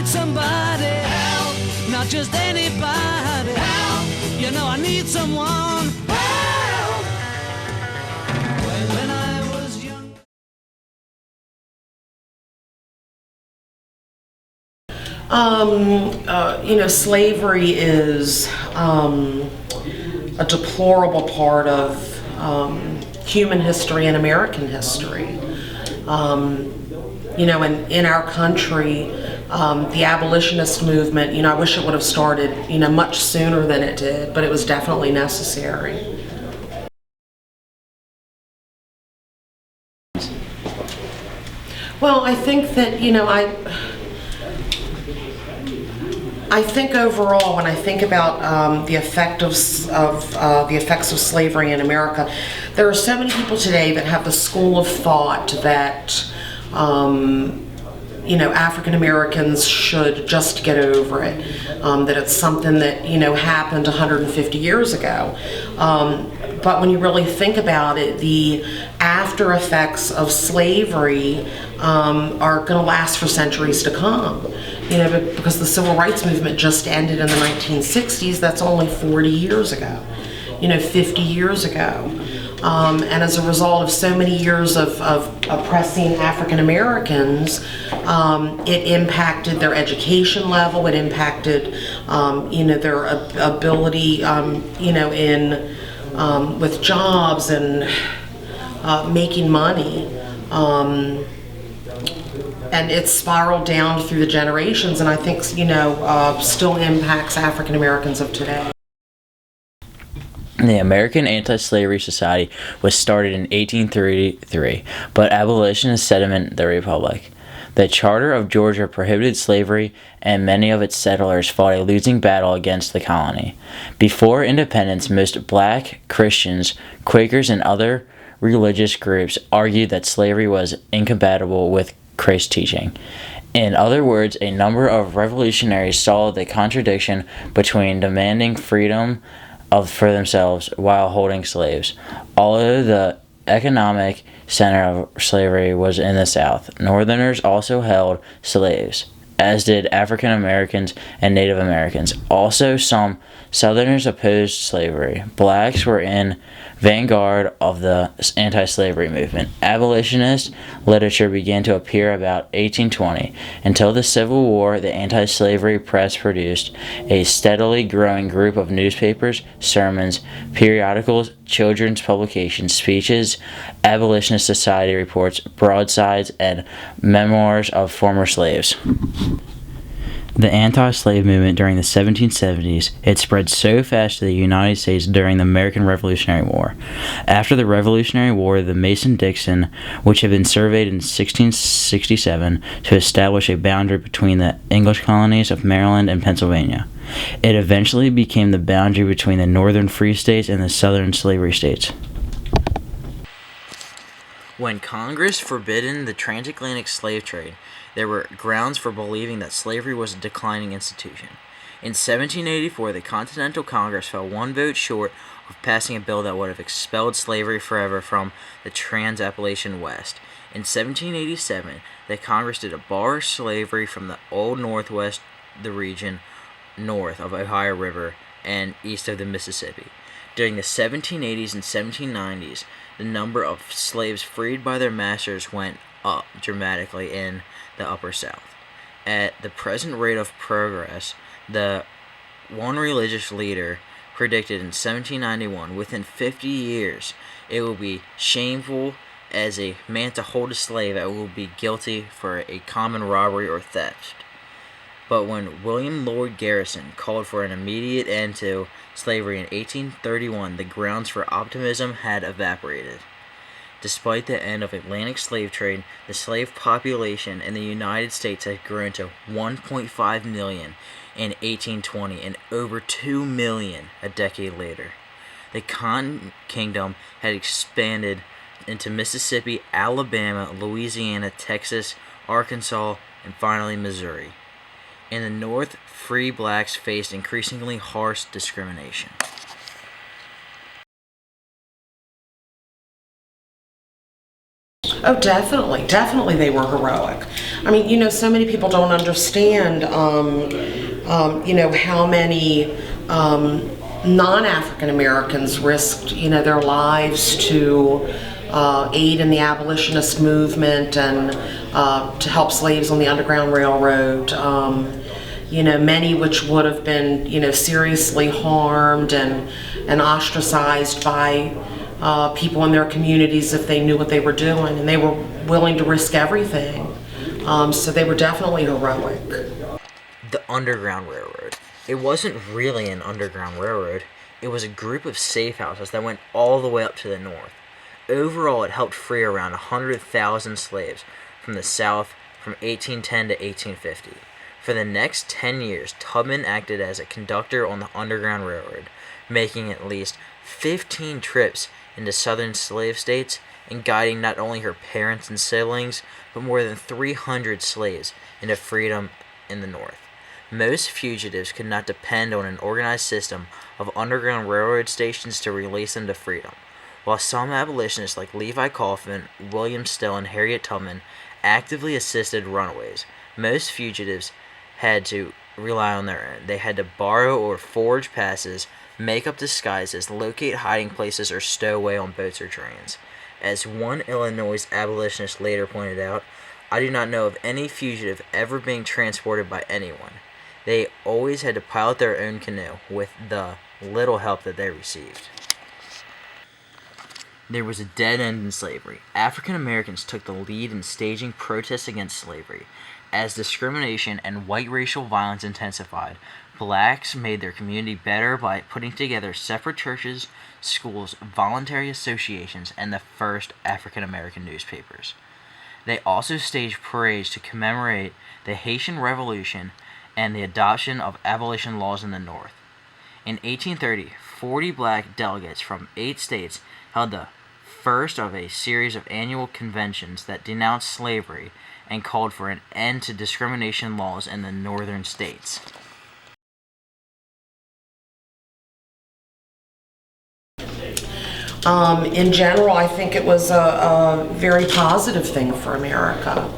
Somebody help, not just anybody help. You know I need someone help. When I was young. Slavery is a deplorable part of human history and American history. In our country, the abolitionist movement, I wish it would have started, much sooner than it did, but it was definitely necessary. Well, I think that, I think overall, when I think about the effects of slavery in America, there are so many people today that have the school of thought that African Americans should just get over it, that it's something that, happened 150 years ago. But when you really think about it, the after effects of slavery are going to last for centuries to come. Because the civil rights movement just ended in the 1960s, that's only 40 years ago, 50 years ago. And as a result of so many years of oppressing African Americans, it impacted their education level, it impacted, their ability, with jobs and making money. And it spiraled down through the generations, and I think, still impacts African Americans of today. The American Anti-Slavery Society was started in 1833, but abolitionists sedimented the Republic. The Charter of Georgia prohibited slavery, and many of its settlers fought a losing battle against the colony. Before independence, most black Christians, Quakers, and other religious groups argued that slavery was incompatible with Christ's teaching. In other words, a number of revolutionaries saw the contradiction between demanding freedom for themselves while holding slaves. Although the economic center of slavery was in the South, Northerners also held slaves, as did African Americans and Native Americans. Also, some Southerners opposed slavery. Blacks were in vanguard of the anti-slavery movement. Abolitionist literature began to appear about 1820. Until the Civil War, the anti-slavery press produced a steadily growing group of newspapers, sermons, periodicals, children's publications, speeches, abolitionist society reports, broadsides, and memoirs of former slaves. The anti-slave movement during the 1770s, it spread so fast to the United States during the American Revolutionary War. After the Revolutionary War, the Mason-Dixon, which had been surveyed in 1667 to establish a boundary between the English colonies of Maryland and Pennsylvania. It eventually became the boundary between the northern free states and the southern slavery states. When Congress forbidden the transatlantic slave trade, there were grounds for believing that slavery was a declining institution. In 1784, the Continental Congress fell one vote short of passing a bill that would have expelled slavery forever from the Trans-Appalachian West. In 1787, the Congress did abolish slavery from the Old Northwest, the region north of Ohio River and east of the Mississippi. During the 1780s and 1790s, the number of slaves freed by their masters went up dramatically in the Upper South. At the present rate of progress, the one religious leader predicted in 1791, within 50 years, it will be shameful as a man to hold a slave that will be guilty for a common robbery or theft. But when William Lloyd Garrison called for an immediate end to slavery in 1831, the grounds for optimism had evaporated. Despite the end of Atlantic slave trade, the slave population in the United States had grown to 1.5 million in 1820 and over 2 million a decade later. The Cotton Kingdom had expanded into Mississippi, Alabama, Louisiana, Texas, Arkansas, and finally Missouri. In the North, free blacks faced increasingly harsh discrimination. Oh, definitely. Definitely they were heroic. I mean, so many people don't understand, how many non-African Americans risked, their lives to aid in the abolitionist movement and to help slaves on the Underground Railroad. Many which would have been, seriously harmed and ostracized by people in their communities if they knew what they were doing, and they were willing to risk everything. So they were definitely heroic. The Underground Railroad. It wasn't really an underground railroad. It was a group of safe houses that went all the way up to the north. Overall, it helped free around 100,000 slaves from the South from 1810 to 1850. For the next 10 years, Tubman acted as a conductor on the Underground Railroad, making at least 15 trips into southern slave states and guiding not only her parents and siblings, but more than 300 slaves into freedom in the North. Most fugitives could not depend on an organized system of Underground Railroad stations to release them to freedom. While some abolitionists like Levi Coffin, William Still, and Harriet Tubman actively assisted runaways, most fugitives had to rely on their own. They had to borrow or forge passes, make up disguises, locate hiding places, or stow away on boats or trains. As one Illinois abolitionist later pointed out, "I do not know of any fugitive ever being transported by anyone. They always had to pilot their own canoe with the little help that they received." There was a dead end in slavery. African Americans took the lead in staging protests against slavery. As discrimination and white racial violence intensified, blacks made their community better by putting together separate churches, schools, voluntary associations, and the first African American newspapers. They also staged parades to commemorate the Haitian Revolution and the adoption of abolition laws in the North. In 1830, 40 black delegates from 8 states held the first of a series of annual conventions that denounced slavery and called for an end to discrimination laws in the northern states. In general, I think it was a very positive thing for America.